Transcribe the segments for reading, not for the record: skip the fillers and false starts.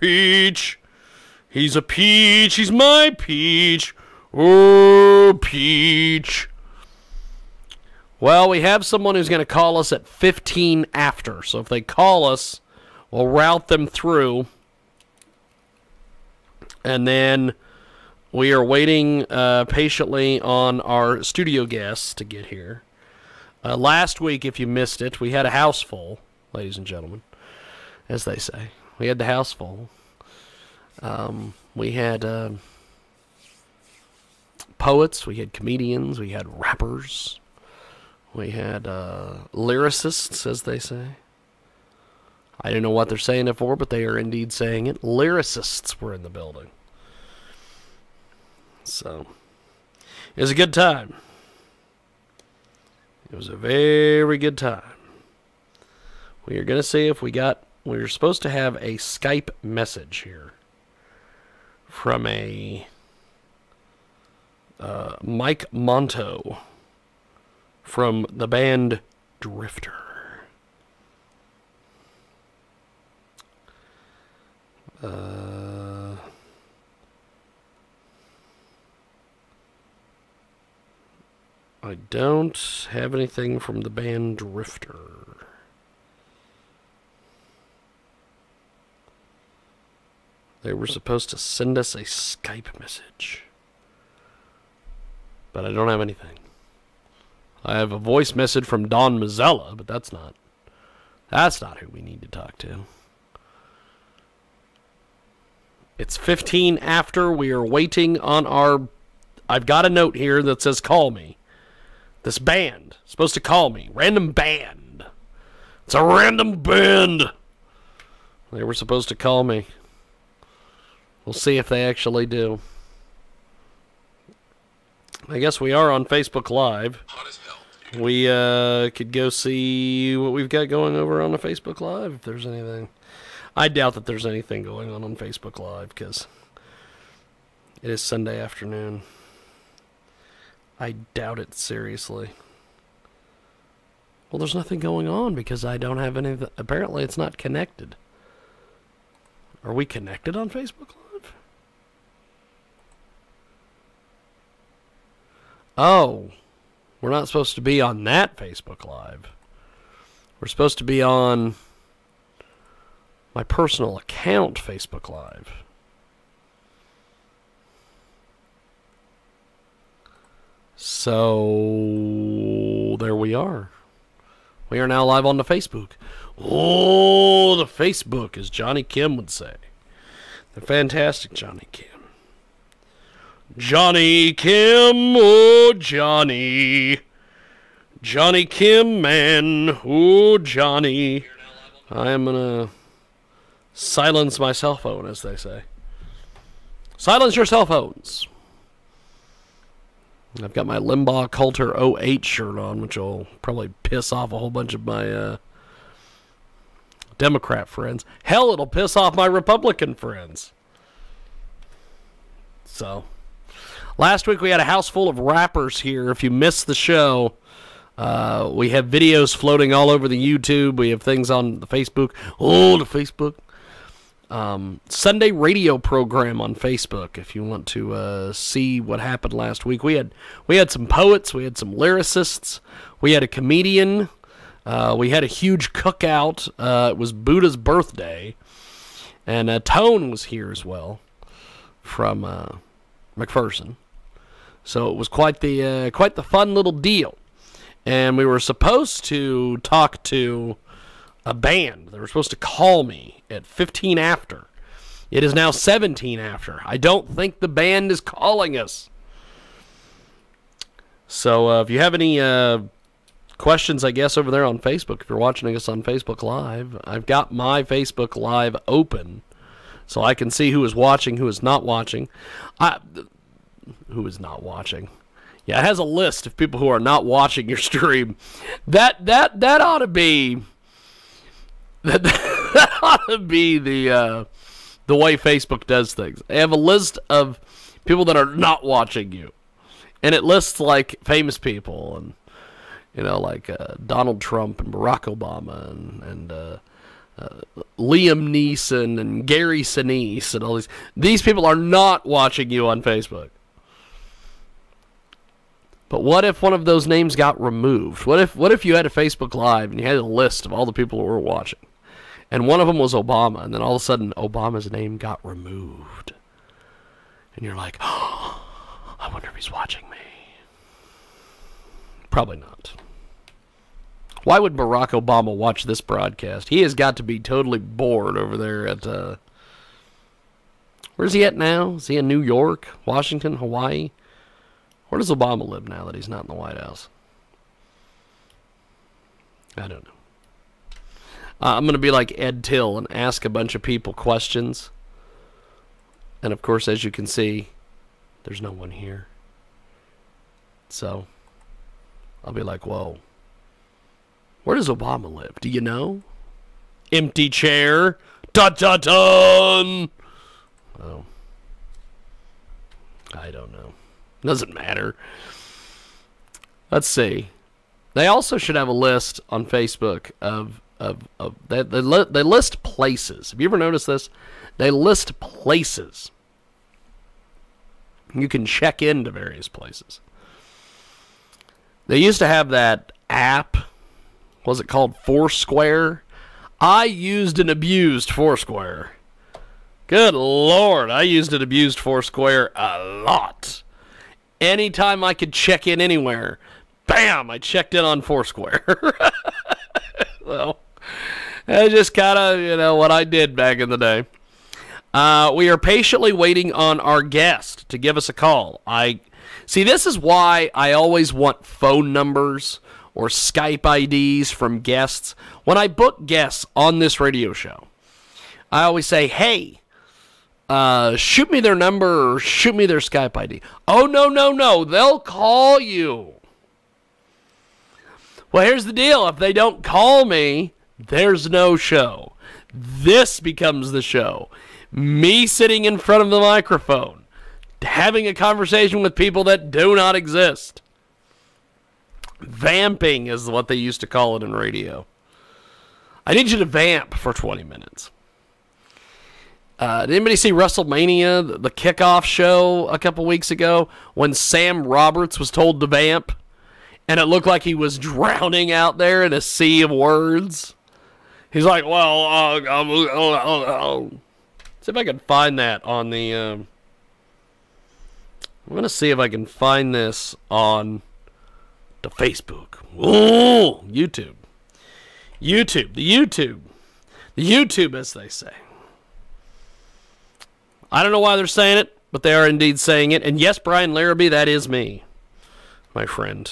peach. He's a peach. He's my peach. Oh, peach. Well, we have someone who's going to call us at 15 after. So if they call us, we'll route them through. And then we are waiting patiently on our studio guests to get here. Last week, if you missed it, we had a house full, ladies and gentlemen, as they say. We had the house full. We had poets, we had comedians, we had rappers, we had lyricists, as they say. I don't know what they're saying it for, but they are indeed saying it. Lyricists were in the building. So, it was a good time. It was a very good time. We are going to see if we were supposed to have a Skype message here from a Mike Monto from the band Drifter. I don't have anything from the band Drifter. They were supposed to send us a Skype message. But I don't have anything. I have a voice message from Don Mazzella, but that's not who we need to talk to. It's 15 after. We are waiting on our... I've got a note here that says call me. This band is supposed to call me. Random band. It's a random band. They were supposed to call me. We'll see if they actually do. I guess we are on Facebook Live. We could go see what we've got going over on the Facebook Live, if there's anything. I doubt that there's anything going on Facebook Live, because it is Sunday afternoon. I doubt it, seriously. Well, there's nothing going on, because I don't have anything. Apparently, it's not connected. Are we connected on Facebook Live? Oh, we're not supposed to be on that Facebook Live. We're supposed to be on my personal account Facebook Live. So, there we are. We are now live on the Facebook. Oh, the Facebook, as Johnny Kim would say. The fantastic Johnny Kim. Johnny Kim, oh Johnny. Johnny Kim, man, oh Johnny. I am going to silence my cell phone, as they say. Silence your cell phones. I've got my Limbaugh Coulter 08 shirt on, which will probably piss off a whole bunch of my Democrat friends. Hell, it'll piss off my Republican friends. So, last week we had a house full of rappers here. If you missed the show, we have videos floating all over the YouTube. We have things on the Facebook. Oh, the Facebook. Sunday radio program on Facebook, if you want to see what happened last week. We had some poets, we had some lyricists, we had a comedian, we had a huge cookout. It was Buddha's birthday, and Tone was here as well from McPherson. So it was quite the fun little deal. And we were supposed to talk to a band. They were supposed to call me at 15 after. It is now 17 after. I don't think the band is calling us. So if you have any questions, I guess, over there on Facebook, if you're watching us on Facebook Live, I've got my Facebook Live open so I can see who is watching, who is not watching. Who is not watching? Yeah, it has a list of people who are not watching your stream. That ought to be... That ought to be the way Facebook does things. They have a list of people that are not watching you, and it lists like famous people, and like Donald Trump and Barack Obama and Liam Neeson and Gary Sinise and all these people are not watching you on Facebook. But what if one of those names got removed? What if you had a Facebook Live and you had a list of all the people who were watching, and one of them was Obama, and then all of a sudden Obama's name got removed, and you're like, oh, I wonder if he's watching me. Probably not. Why would Barack Obama watch this broadcast? He has got to be totally bored over there at, where's he at now? Is he in New York, Washington, Hawaii? Where does Obama live now that he's not in the White House? I don't know. I'm going to be like Ed Till and ask a bunch of people questions. And of course, as you can see, there's no one here. So, I'll be like, whoa. Where does Obama live? Do you know? Empty chair. Dun-dun-dun! Oh. I don't know. Doesn't matter. Let's see. They also should have a list on Facebook of they list places. Have you ever noticed this? They list places. You can check into various places. They used to have that app. Was it called Foursquare? I used and abused Foursquare. Good Lord, I used and abused Foursquare a lot. Anytime I could check in anywhere, bam, I checked in on Foursquare. So, that's just kind of, what I did back in the day. We are patiently waiting on our guest to give us a call. See, this is why I always want phone numbers or Skype IDs from guests. When I book guests on this radio show, I always say, hey, shoot me their number or shoot me their Skype ID. Oh, no. They'll call you. Well, here's the deal. If they don't call me, there's no show. This becomes the show. Me sitting in front of the microphone, having a conversation with people that do not exist. Vamping is what they used to call it in radio. I need you to vamp for 20 minutes. Did anybody see WrestleMania, the kickoff show a couple weeks ago, when Sam Roberts was told to vamp, and it looked like he was drowning out there in a sea of words? He's like, well, see if I can find that on the, I'm going to see if I can find this on the Facebook. Ooh, YouTube. The YouTube, as they say. I don't know why they're saying it, but they are indeed saying it. And yes, Brian Larrabee, that is me, my friend.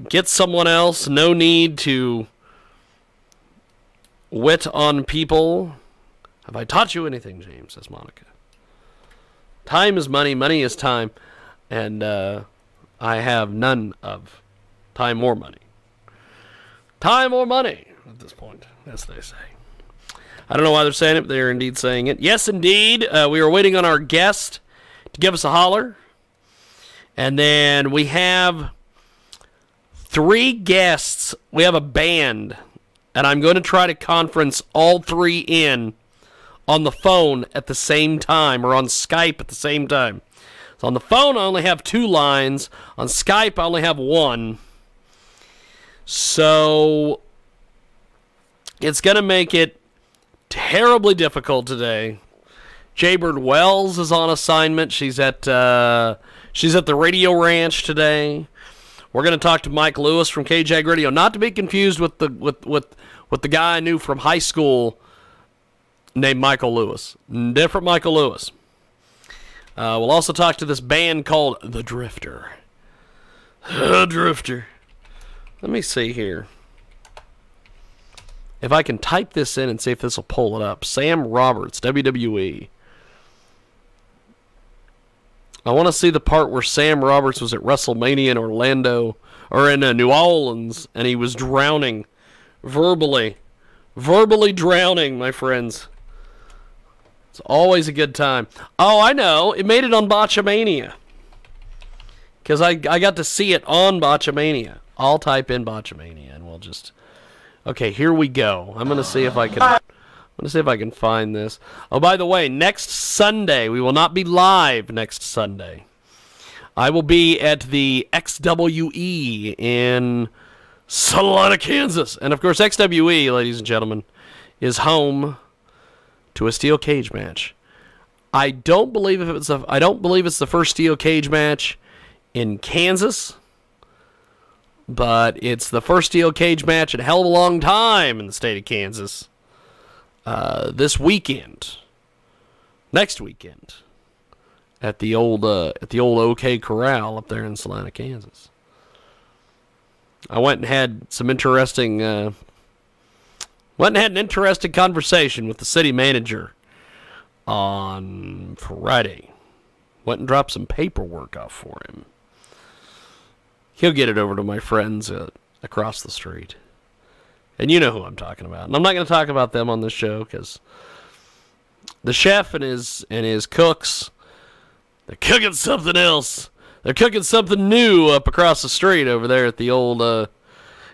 Get someone else. No need to wit on people. Have I taught you anything, James? Says Monica. Time is money. Money is time. And I have none of time or money. Time or money at this point, as they say. I don't know why they're saying it, but they're indeed saying it. Yes, indeed. We are waiting on our guest to give us a holler. And then we have 3 guests. We have a band. And I'm going to try to conference all 3 in on the phone at the same time, or on Skype at the same time. So on the phone, I only have 2 lines. On Skype, I only have 1. So it's going to make it terribly difficult today. Jaybird Wells is on assignment. She's at the Radio Ranch today. We're going to talk to Mike Lewis from KJAG Radio, not to be confused with the guy I knew from high school named Michael Lewis. Different Michael Lewis. We'll also talk to this band called The Drifter. The Drifter. Let me see here. If I can type this in and see if this will pull it up. Sam Roberts, WWE. I want to see the part where Sam Roberts was at WrestleMania in Orlando, or in New Orleans, and he was drowning. Verbally drowning, my friends. It's always a good time. Oh, I know. It made it on Botchamania. Because I got to see it on Botchamania. I'll type in Botchamania, and we'll just... Okay, here we go. I'm gonna see if I can find this. Oh, by the way, next Sunday we will not be live. Next Sunday, I will be at the XWE in Salina, Kansas, and of course, XWE, ladies and gentlemen, is home to a steel cage match. I don't believe it's the first steel cage match in Kansas, but it's the first steel cage match in a hell of a long time in the state of Kansas. This weekend, next weekend, at the old OK Corral up there in Salina, Kansas. I went and had an interesting conversation with the city manager on Friday. Went and dropped some paperwork off for him. He'll get it over to my friends across the street. And you know who I'm talking about. And I'm not going to talk about them on this show because the chef and his cooks, they're cooking something else. They're cooking something new up across the street over there at the old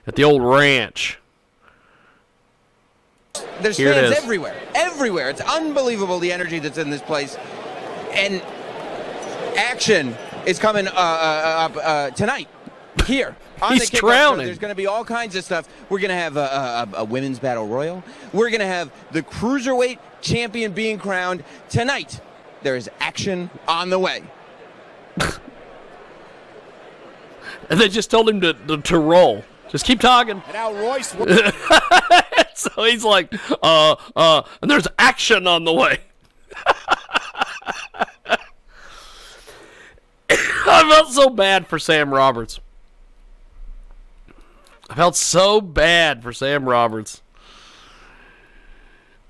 ranch. There's fans everywhere. Everywhere. It's unbelievable the energy that's in this place. And action is coming tonight here. He's drowning. There's going to be all kinds of stuff. We're going to have a women's battle royal. We're going to have the cruiserweight champion being crowned tonight. There is action on the way. And they just told him to roll. Just keep talking. And now Royce. So he's like, and there's action on the way. I felt so bad for Sam Roberts.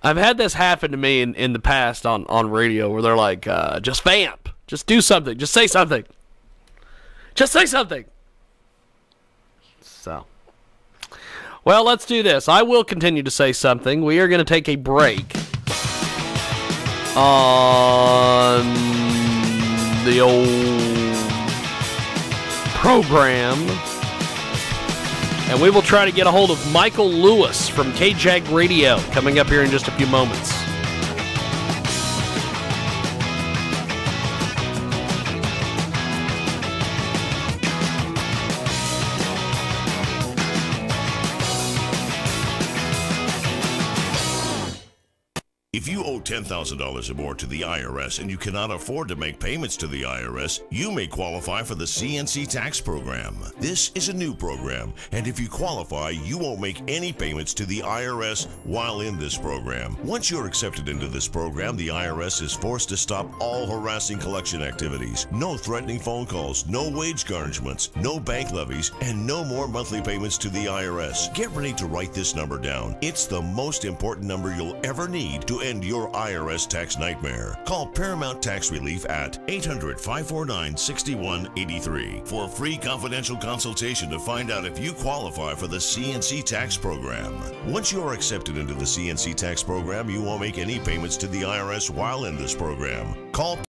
I've had this happen to me in the past on radio where they're like, just vamp. Just do something. Just say something. Just say something. So, well, let's do this. I will continue to say something. We are going to take a break on the old program, and we will try to get a hold of Michael Lewis from KJAG Radio coming up here in just a few moments. If you owe $10,000 or more to the IRS and you cannot afford to make payments to the IRS, you may qualify for the CNC tax program. This is a new program, and if you qualify, you won't make any payments to the IRS while in this program. Once you're accepted into this program, the IRS is forced to stop all harassing collection activities. No threatening phone calls, no wage garnishments, no bank levies, and no more monthly payments to the IRS. Get ready to write this number down. It's the most important number you'll ever need to end your IRS tax nightmare. Call Paramount Tax Relief at 800-549-6183 for a free confidential consultation to find out if you qualify for the CNC tax program. Once you are accepted into the CNC tax program, you won't make any payments to the IRS while in this program. Call